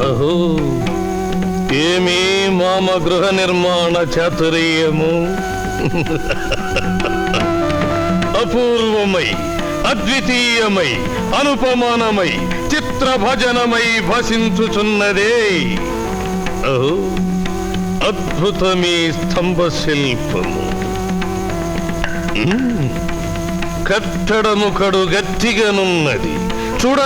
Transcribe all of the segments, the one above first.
అహో, ఏమీ మామ గృహ నిర్మాణ చాతుర్యము! అపూర్వమై, అద్వితీయమై, అనుపమానమై, చిత్రభజనమై భసించుచున్నదే. అహో, అద్భుతమీ స్తంభ శిల్పము! కట్టడము కడు గట్టిగానున్నది. చూడ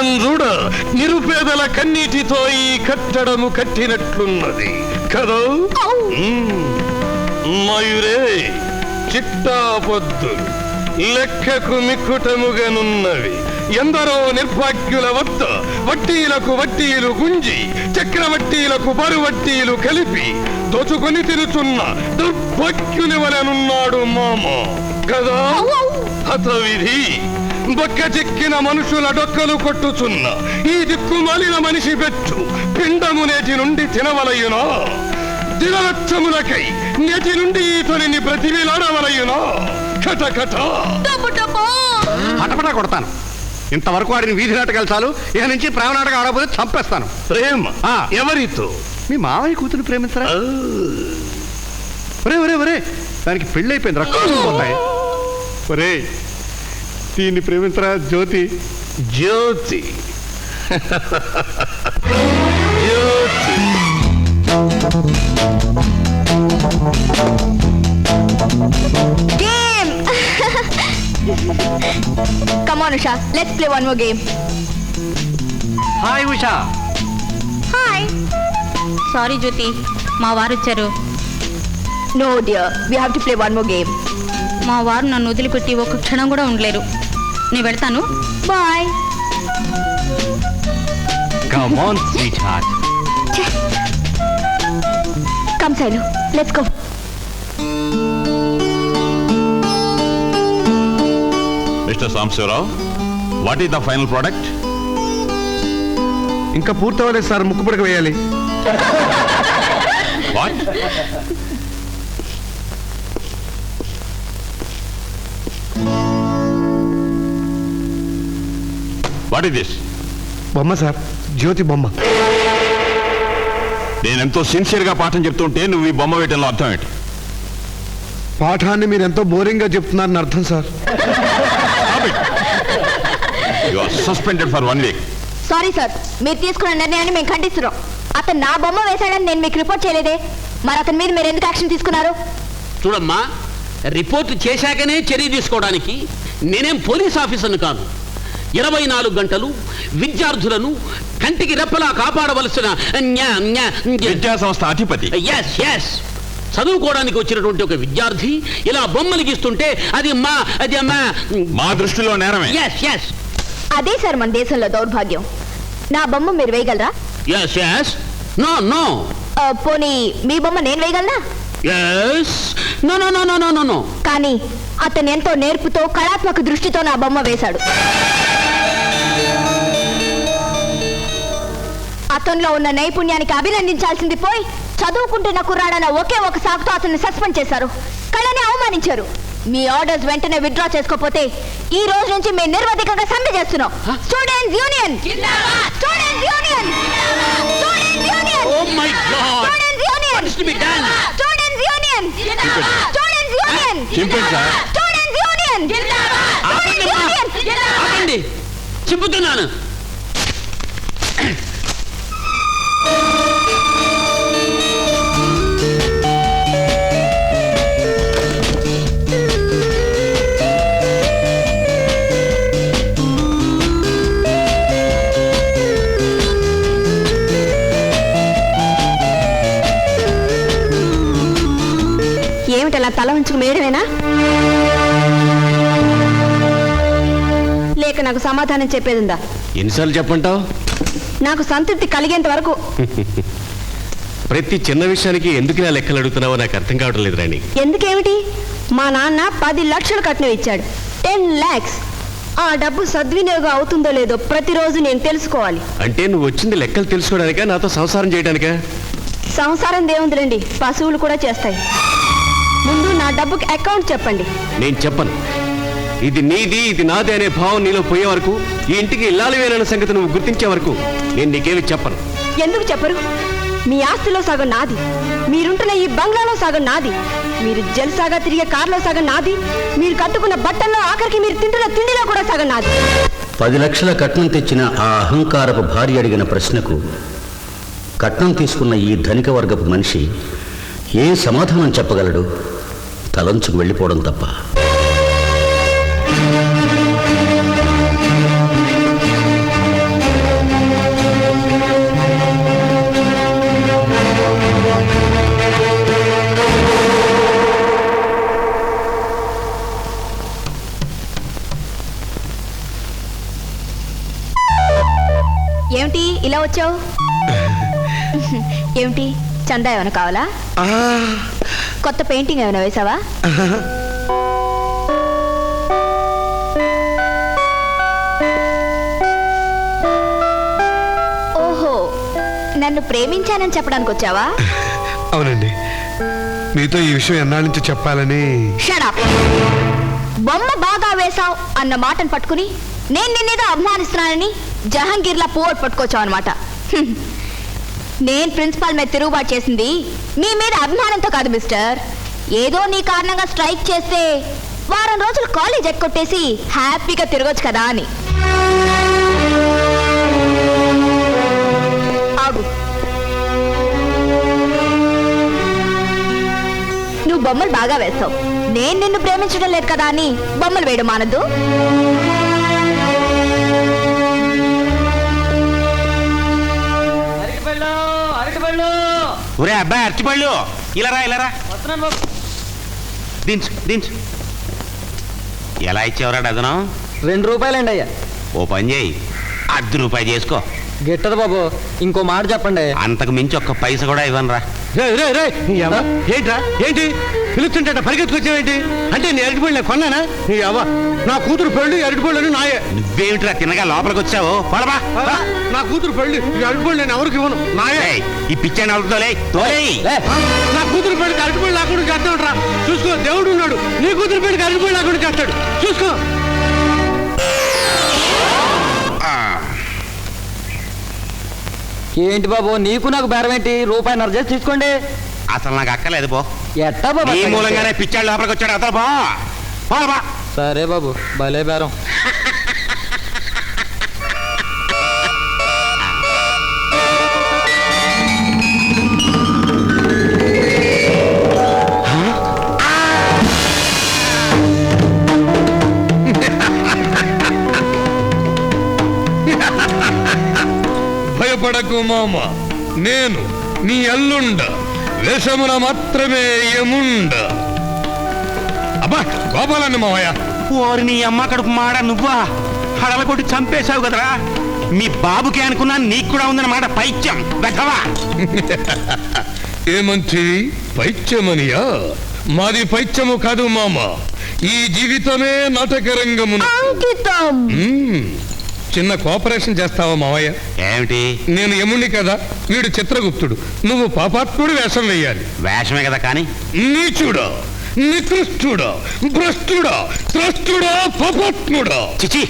నిరుపేదల కన్నీటితో ఈ కట్టడము కట్టినట్లున్నది కదా. మయూరే, చిట్టాపొద్దులు లెక్కకు మిక్కుటముగానున్నవి. ఎందరో నిర్భాగ్యుల వద్ద వడ్డీలకు వడ్డీలు గుంజి, చక్రవడ్డీలకు బరువడ్డీలు కలిపి దోచుకొని తిరుచున్న దుర్భాగ్యుని వలెనున్నాడు మామ కదా. హతవిధి, బొక్క చిక్కిన మనుషుల డొక్కలు కొట్టుచున్న ఈ దిక్కుమాలిన మనిషి పెట్టు పిండము నేటి నుండి తినవలయునా? దినలక్షములకై నేటి నుండి ఈతనిని బ్రతిమిలాడవలయునా? కటకట హటపట కొడతాను. ఇంతవరకు ఆడిని వీధి నాటకాలు చాలు. ఇక నుంచి ప్రేమ నాటకం ఆడకపోతే చంపేస్తాను. ప్రేమ ఎవరితో? మీ మావయ్య కూతురు ప్రేమించరా? ఒరే ఒరే ఒరే, దానికి పెళ్ళి అయిపోయింది, రక్తం పోతాయి. ఒరే, దీన్ని ప్రేమించరా Jyothi. Jyothi Jyothi. Game! Come on, Usha. Let's play one more game. Hi Usha. Hi. Sorry Jyothi, మా వారు వచ్చారు. No, dear. We have to play one more game. మా వారు నన్ను వదిలిపెట్టి ఒక్క క్షణం కూడా ఉండలేరు. నేను వెళ్తాను. Bye. Come on, sweetheart. Come, Sailu. Let's go. Mr. Samsarao, what is the final product? ఇంకా పూర్తవలేదు సార్, ముక్కు పుడక వేయాలి. What? What is this? బొమ్మ సార్, జ్యోతి బొమ్మ. నేనెంతో సిన్సియర్గా పాఠం చెప్తుంటే నువ్వు ఈ బొమ్మ వేయటంలో అర్థం ఏంటి? పాఠాన్ని మీరు ఎంతో బోరింగ్గా చెప్తున్నారని అర్థం sir. You are suspended for 1 week. Sorry sir, మీరు తీసుకున్న నిర్ణయాన్ని మేము ఖండిస్తున్నాం. అతను నా బొమ్మ వేశాడని నేను మీకు రిపోర్ట్ చేయలేదే, మరి అతని మీద మీరు ఎందుకు యాక్షన్ తీసుకున్నారు? చూడమ్మా, రిపోర్ట్ చేశాకనే చర్య తీసుకోవడానికి నేనేం పోలీస్ ఆఫీసర్ను కాదు. 24 గంటలు విద్యార్థులను కంటికి రెప్పలా కాపాడవలసిన విద్యా సంస్థ అధిపతి. చదువుకోవడానికి వచ్చినటువంటి ఒక విద్యార్థి ఇలా బొమ్మలు గీస్తుంటే అది మా దృష్టిలో నేరమే. అదే సార్ మన దేశంలో దౌర్భాగ్యం. నా బొమ్మ మీరు వేయగలరా? నో. పోనీ మీ బొమ్మ నేను వేయగలనా? నో. కానీ అతను ఎంతో నేర్పుతో కళాత్మక దృష్టితో నా బొమ్మ వేశాడు. అతనిలో ఉన్న నైపుణ్యానికి అభినందించాల్సింది పోయి చదువుకుంటున్న కుర్రాడన్న ఒకే ఒక సాకుతో అతన్ని సస్పెండ్ చేశారు, కళని అవమానించారు. మీ ఆర్డర్స్ వెంటనే విత్డ్రా చేసుకోకపోతే ఈ రోజు నుంచి మేము నిర్వధికంగా సమ్మె చేస్తున్నాం. Students union! Students union! Students union! Oh my God! Students union! What is to be done? Students union! Students union! Students union! ఆగండి, చెబుతున్నాను. ఏమిటి అలా తల ఉంచుకు మేడమేనా? లేక నాకు సమాధానం చెప్పేదిందా? ఎన్నిసార్లు చెప్పంటావు? నాకు సంతృప్తి కలిగేంత వరకు. ప్రతి చిన్న విషయానికి ఎందుకు ఇలా లెక్కలు అడుగుతున్నావో నాకు అర్థం కావడం లేదు రాణి. ఎందుకేమిటి? మా నాన్న 10 లక్షలు కట్నం ఇచ్చాడు, 10 lakhs. ఆ డబ్బు సద్వినియోగం అవుతుందో లేదో ప్రతిరోజు నేను తెలుసుకోవాలి. అంటే నువ్వు వచ్చింది లెక్కలు తెలుసుకోవడానికా, నాతో సంసారం చేయడానికా? సంసారం దేవుందిరండి, పశువులు కూడా చేస్తాయి. ముందు నా డబ్బుకి అకౌంట్ చెప్పండి. నేను చెప్పను. ఇది నీది, ఇది నాది అనే భావం నీలో పోయే వరకు, ఈ ఇంటికి ఇల్లాలివేనన్న సంగతి నువ్వు గుర్తించే వరకు నేను నీకేమి చెప్పను. ఎందుకు చెప్పరు? మీ ఆస్తిలో సగం నాది, మీరుంటున్న ఈ బంగ్లాలో సగం నాది, మీరు జల్సాగా తిరిగే కారులో సగం నాది, మీరు కట్టుకున్న బట్టల్లో ఆఖరికి మీరు తింటున్న తిండిలో కూడా సగం నాది. 10 లక్షల కట్నం తెచ్చిన ఆ అహంకారపు భార్య అడిగిన ప్రశ్నకు కట్నం తీసుకున్న ఈ ధనిక వర్గపు మనిషి ఏ సమాధానం చెప్పగలడు? తలంచుకు వెళ్ళిపోవడం తప్ప. ఏమిటి ఇలా వచ్చావు? ఏమిటి చందా ఏమైనా కావాలా? కొత్త పెయింటింగ్ ఏమైనా వేసావా? ఓహో, నన్ను ప్రేమించానని చెప్పడానికి వచ్చావా? అవునండి, మీతో ఈ విషయం ఎన్నాళ్ళ నుంచి చెప్పాలని. Shut up! బొమ్మ బాగా వేశావు అన్న మాటను పట్టుకుని నేను నిన్నేదో అభిమానిస్తున్నానని జహాంగీర్లా పోర్ పట్టుకోవచ్చావు అనమాట. నేను ప్రిన్సిపాల్ మీద తిరుగుబాటు చేసింది మీ మీద అభిమానంతో కాదు మిస్టర్. ఏదో నీ కారణంగా స్ట్రైక్ చేస్తే వారం రోజులు కాలేజ్ ఎక్కొట్టేసి హ్యాపీగా తిరగొచ్చు కదా అని. ఆగు, నువ్వు బొమ్మలు బాగా వేస్తావు, నేను నిన్ను ప్రేమించడం లేదు కదా అని బొమ్మలు వేయడం మానద్దు. ఒరే అబ్బాయి అరటిపళ్ళు, ఇలారా ఇలారా. దించు దించు. ఎలా ఇచ్చేవరా డజనం? 2 రూపాయలండి అయ్యా. ఓ పని చేయి, ₹10 చేసుకో. గిట్టదు బాబు, ఇంకో మాట చెప్పండి. అంతకు మించి ఒక్క పైస కూడా ఇవ్వను రా. ఏంట్రా ఏంటి పిలుస్తుంట పరిగెత్తుకొచ్చావేంటి? అంటే నీ అరటిపళ్ళు నేను కొన్నానా? నీ అవ్వ, నా కూతురు పెళ్ళి అరటిపళ్ళు నాయే. నువ్వేమిట్రా తినగా లోపలికి వచ్చావు? పడబా. నా కూతురు పెళ్ళి ఈ అరటిపళ్ళు నేను ఎవరికి ఇవ్వను, నాయే. ఈ పిచ్చాన్ని అవుతుందోలే తోలేయ్. నా కూతురు పెళ్ళికి అరటిపళ్ళు లేకుండా చేస్తాడురా. చూసుకో, దేవుడు ఉన్నాడు, నీ కూతురు పెళ్ళికి అరటిపళ్ళు లేకుండా చేస్తాడు. చూసుకో. ఏంటి బాబు, నీకు నాకు బేరం ఏంటి? ₹1.5 చేసి తీసుకోండి. అసలు నాకు అక్కర్లేదు పో. ఎట్టా బాబు? ఈ మూలంగానే పిచ్చాడు లోపలికి వచ్చాడు. అతను బా పోలబా. సరే బాబు, భలే బేరం. భయపడకు మామ, నేను నీ అల్లుండ, వేషమున మాత్రమే యముండ. అబ్బా గోపాలన్న మావయ్య. ఓరి నీ అమ్మ కడుపు మాడ, నువ్వా? హడల కొట్టి చంపేశావు కదరా. మీ బాబుకే అనుకున్నా, నీకు కూడా ఉందన్నమాట పైత్యం వెధవా. ఏమంచి పైత్యమనియా? మాది పైత్యము కాదు మామ, ఈ జీవితమే నాటకరంగము. అంకితం. చిన్న కోఆపరేషన్ చేస్తావా మావయ్య? ఏమిటి? నేను యముణ్ణి కదా, వీడు చిత్రగుప్తుడు, నువ్వు పాపాత్ముడు వేషం వేయాలి. వేషమే కదా కానీ. నీచుడా, నికృష్టుడా, భ్రష్టుడా, త్రష్టుడా, పాపాత్ముడా. చిచి,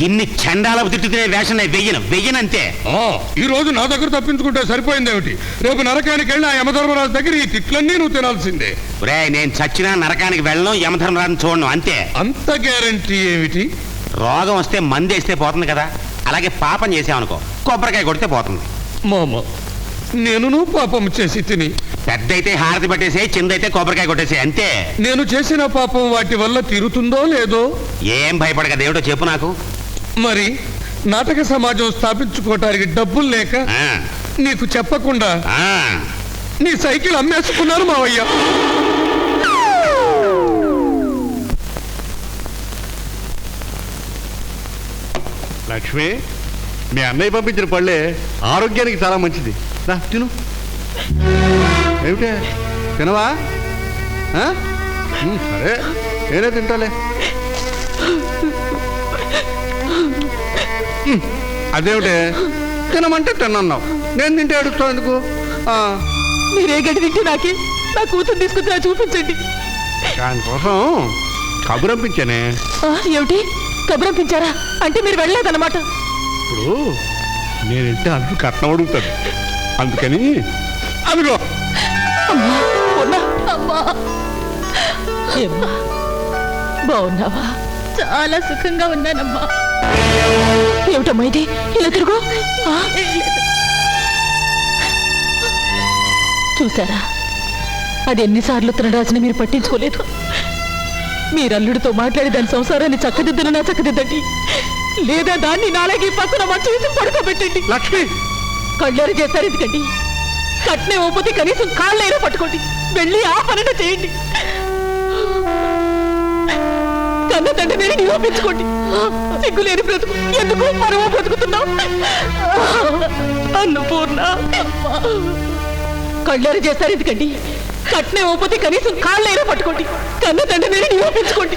ఇన్ని చండాలకు తిట్టుకునే వేషం వెయ్యనంతే. ఈ రోజు నా దగ్గర తప్పించుకుంటే సరిపోయిందేమిటి? రేపు నరకానికి వెళ్ళి ఆ యమధర్మరాజు దగ్గర ఈ తిట్లన్నీ నువ్వు తినాల్సిందే. ఒరే, నేను చచ్చినా నరకానికి వెళ్ళను, యమధర్మరాజుని చూడను, అంతే. అంత గ్యారంటీ ఏమిటి? రోగం వస్తే మందేస్తే పోతుంది కదా, అలాగే పాపం చేసామనుకో, కొబ్బరికాయ కొడితే పోతుంది. మామ, నేను పాపం చేసి తిని, పెద్దయితే హారతి పట్టేసే, చిన్నదైతే కొబ్బరికాయ కొట్టేసే, అంతే. నేను చేసిన పాపం వాటి వల్ల తీరుతుందో లేదో? ఏం భయపడక, దేవుడో చెప్పు నాకు. మరి నాటక సమాజం స్థాపించుకోవటానికి డబ్బులు లేక నీకు చెప్పకుండా నీ సైకిల్ అమ్మేసుకున్నారు మావయ్య. లక్ష్మి, మీ అన్నయ్య పంపించిన పళ్ళే ఆరోగ్యానికి చాలా మంచిది. రా తిను. ఏమిటే తినవా? సరే, నేనే తింటాలే. అదేమిటే తినమంటే తిన్నావు, నేను తింటే అడుగుతావు ఎందుకు? మీరే గడి తింటే నాకే నా కూతురు తీసుకొచ్చి చూపించండి. దానికోసం కబురంపించానే. ఏమిటి కబురంపించారా? అంటే మీరు వెళ్ళలేదన్నమాట. ఇప్పుడు నేను వెళ్తే అల్లుడు కట్నం అడుగుతాడు. అందుకని అదిగో అమ్మా ఏమ్మా బాగున్నావా? చాలా సుఖంగా ఉన్నానమ్మా. ఏమిటమ్మా ఇది? ఇలా తిరుగు. ఆ? చూసారా, అది ఎన్నిసార్లు తినడాల్సిన మీరు పట్టించుకోలేదు. మీరు అల్లుడితో మాట్లాడి దాని సంసారాన్ని చక్కదిద్దనన్నా చక్కదిద్దండి, లేదా దాన్ని నాలాగే పక్కన చూసి పడుకోబెట్టండి. లక్ష్మి, కళ్ళేరు చేస్తారు ఎందుకండి? కట్నే ఓపోతే కనీసం కాళ్ళైనా పట్టుకోండి, వెళ్ళి ఆ పనిని చేయండి. కన్న తండ్రి నిరూపించుకోండి. సిగ్గులేని బ్రతుకు ఎందుకు పరవ బ్రతుకుతున్నావు? అన్నపూర్ణ, కళ్ళేరు చేస్తారు ఎందుకండి? కట్నే ఓపోతే కనీసం కాళ్ళైనా పట్టుకోండి, కన్న తండ్రి నిరూపించుకోండి.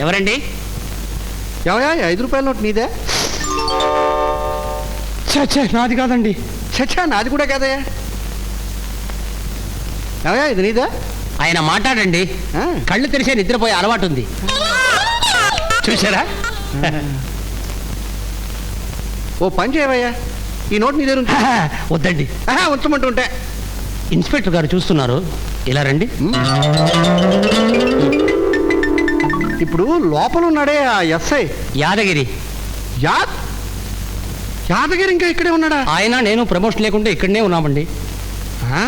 ఎవరండి? ఏమయ్యా 5 రూపాయల నోట్ నీదే? చచ్చా, నాది కాదండి. చచ్చా, నాది కూడా కాదయ్యా. ఏమయ్యా ఇది నీదా? ఆయన మాట్లాడండి. ఆ. కళ్ళు తెరిసే నిద్రపోయే అలవాటు ఉంది, చూసారా? ఓ పని చేయవయ్యా, ఈ నోట్ నీ దగ్గర ఉంచు. వద్దండి, ఉంచమంటుంటే. ఇన్స్పెక్టర్ గారు చూస్తున్నారు, ఇలా రండి. ఇప్పుడు లోపల ఉన్నాడే ఆ ఎస్ఐ యాదగిరి. యాదగిరి ఇంకా ఇక్కడే ఉన్నాడా? ఆయన నేను ప్రమోషన్ లేకుండా ఇక్కడనే ఉన్నామండి. ఆ?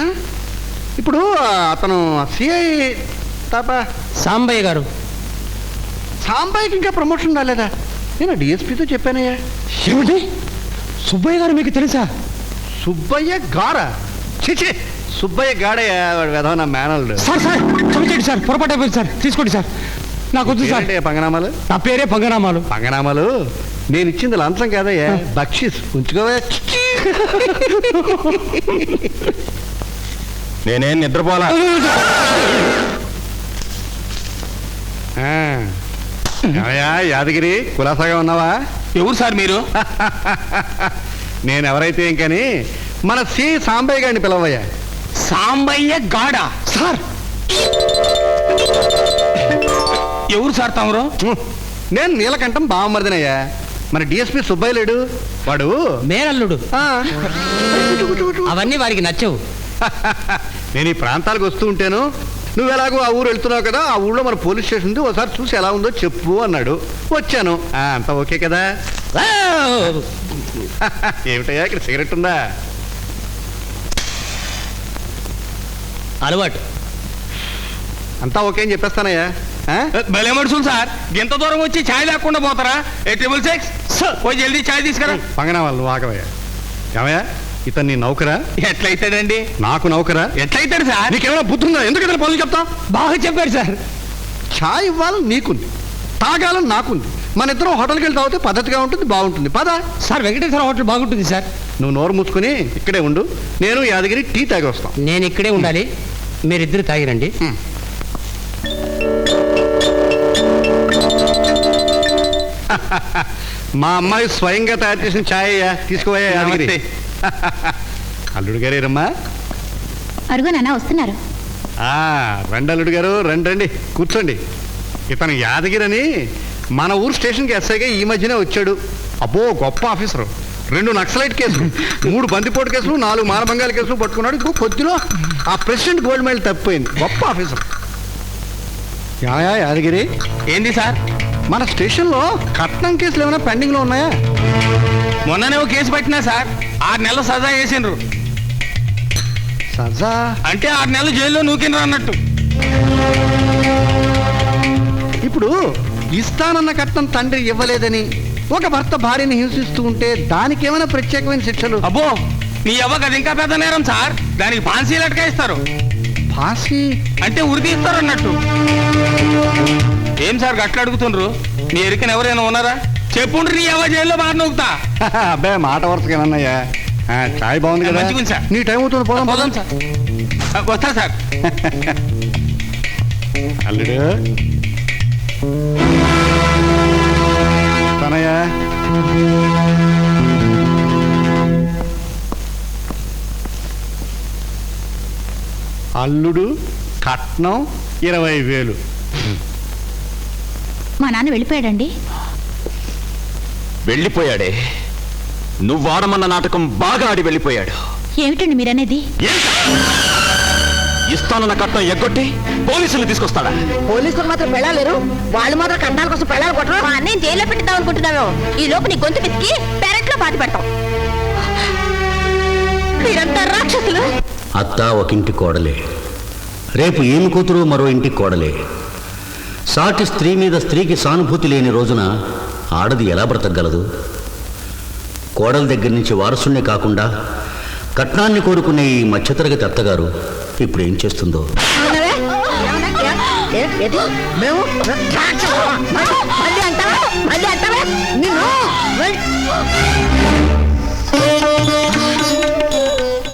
ఇప్పుడు అతను సిఐ తాపా సాంబయ్య గారు. సాంబాయికి ఇంకా ప్రమోషన్ రాలేదా? నేను డిఎస్పీతో చెప్పానయ్యా. ఏమిటి? సుబ్బయ్య గారు మీకు తెలుసా? సుబ్బయ్య గారా? చిచి, సుబ్బయ్య గాడయ్యా, వాడు వెధవ నా మేనల్డు. సార్ సార్ క్షమించండి సార్, పొరపాటు అయిపోయింది సార్, తీసుకోండి సార్, నాకు వద్దు సార్. ఏంటయ్యా పంగనామాలు? నా పేరే పంగనామాలు. పంగనామాలు నేను ఇచ్చింది లంచం కాదయ్యా, బక్షిస్. ఉంచుకోవా. నేనేం నిద్రపోలా. ఏమయ్యా యాదగిరి, కులాసాగా ఉన్నావా? ఎవరు సార్ మీరు? నేను ఎవరైతే ఏం కానీ మన సి సాంబయ్య గారిని పిలవయ్యా. సాంబయ్య గాడా? సార్ ఎవరు సార్ తమరు? నేను నీలకంఠం బావమరిదినయ్యా. మన డిఎస్పీ సుబ్బయ్య లేడు, వాడు మేనల్లుడు. ఆ. అవన్నీ వారికి నచ్చవు. నేను ఈ ప్రాంతాలకు వస్తూ ఉంటాను, నువ్వు ఎలాగో ఆ ఊరు వెళ్తున్నావు కదా, ఆ ఊళ్ళో మన పోలీస్ స్టేషన్ ఉంది, ఒకసారి చూసి ఎలా ఉందో చెప్పు అన్నాడు. వచ్చాను. అంతా ఓకే కదా? ఏమిటయ్యా ఇక్కడ సిగరెట్ ఉందా? అలవాటు. అంతా ఓకే అని చెప్పేస్తానయ్యా. భలే మనుషులు సార్, ఇంత దూరం వచ్చి ఛాయ్ లేకుండా పోతారా? 866 పోయి జల్దీ ఛాయ్ తీసుకురా. పంగనా వాళ్ళు నువ్వు ఆగవయ్యా. ఏమయ్యా ఇతను నీ నౌకరా? ఎట్లయితాడండి? నాకు నౌకరా? ఎట్లయితాడు సార్? నీకేమైనా బుద్ధి ఉందా? ఎందుకు ఇతను పనులు చెప్తావు? బాగా చెప్పారు సార్. ఛాయ్ ఇవ్వాలని నీకుంది, తాగాలని నాకుంది. మన ఇద్దరం హోటల్కి వెళ్తే తాగితే పద్ధతిగా ఉంటుంది, బాగుంటుంది. పద. సార్ వెంకటేశ్వర హోటల్ బాగుంటుంది సార్. నువ్వు నోరు మూసుకొని ఇక్కడే ఉండు, నేను యాదగిరి టీ తాగి వస్తాం. నేను ఇక్కడే ఉండాలి, మీరిద్దరు తాగిరండి. మా అమ్మాయి స్వయంగా తయారు చేసిన ఛాయ్ అయ్యా, తీసుకోవయ్యా యాదగిరి. అల్లుడు గారు రమ్మా. అరుగు నాన్న వస్తున్నారు. రండి అల్లుడు గారు, రండి రండి కూర్చోండి. ఇతను యాదగిరి అని మన ఊరు స్టేషన్కి ఎస్ఐగా ఈ మధ్యనే వచ్చాడు. అబ్బో గొప్ప ఆఫీసరు. 2 నక్సలైట్ కేసులు, 3 బందిపోటు కేసులు, 4 మానభంగాల కేసులు పట్టుకున్నాడు. ఇదిగో కొద్దిలో ఆ ప్రెసిడెంట్ గోల్డ్ మెడల్ తప్పిపోయింది. గొప్ప ఆఫీసర్. యాదగిరి ఏంది సార్? మన స్టేషన్లో కట్నం కేసులు ఏమైనా పెండింగ్లో ఉన్నాయా? మొన్ననే ఒక కేసు పట్టినా సార్, 6 నెలలు సజా చేసిండ్రు. సజా అంటే 6 నెలలు జైల్లో నూకినరు అన్నట్టు. ఇప్పుడు ఇస్తానన్న కట్నం తండ్రి ఇవ్వలేదని ఒక భర్త భార్యని హింసిస్తూ ఉంటే దానికి ఏమైనా ప్రత్యేకమైన శిక్షలు? అబ్బో నీ అవ్వకు అది ఇంకా పెద్ద నేరం సార్. దానికి ఫాన్సీ లెట్గా ఇస్తారు. ఫాన్సీ అంటే ఉరి తీస్తారు అన్నట్టు. ఏం సార్ గట్ల అడుగుతుండ్రు? నీ ఎరికన ఎవరైనా ఉన్నారా? చెప్పుండ్రు, నీ అవ్వ జైల్లో బాగా నూకుతా. అబ్బాయి మాట వరుసకేనన్నయ్యా. చాయ్ బాగుంది కదా? మంచిగుంది సార్. నీ టైం అవుతుంది, పోదాం పోదాం సార్. వస్తా సార్. అల్లుడు అల్లుడు కట్నం 20,000. మా నాన్న వెళ్ళిపోయాడండి. వెళ్ళిపోయాడే. నువ్వు ఆడమన్న నాటకం బాగా ఆడి వెళ్ళిపోయాడు. ఏమిటండి మీరనేది? ఇస్తానన్న కట్నం ఎగ్గొట్టి పోలీసులు తీసుకొస్తాడా? పోలీసులు మాత్రం పెళ్ళాలేరు, వాళ్ళు మాత్రం కట్నాల కోసం పెళ్ళాలి కొట్టరు. మా అన్నయ్య జైల్లో పెట్టిద్దాం అనుకుంటున్నావు. ఈ లోపు నీ గొంతు పిసికి పెరట్లో పాతి పెడతాం. మీరంతా రాక్షసులు. అత్త ఒక ఇంటి కోడలే, రేపు ఏమి కూతురు మరో ఇంటి కోడలే. సాటి స్త్రీ మీద స్త్రీకి సానుభూతి లేని రోజున ఆడది ఎలా బ్రతకగలదు? కోడల దగ్గర నుంచి వారసుణ్ణి కాకుండా కట్నాన్ని కోరుకునే ఈ మధ్యతరగతి అత్తగారు ఇప్పుడు ఏం చేస్తుందో. మేము మళ్ళీ అంటావా నిన్ను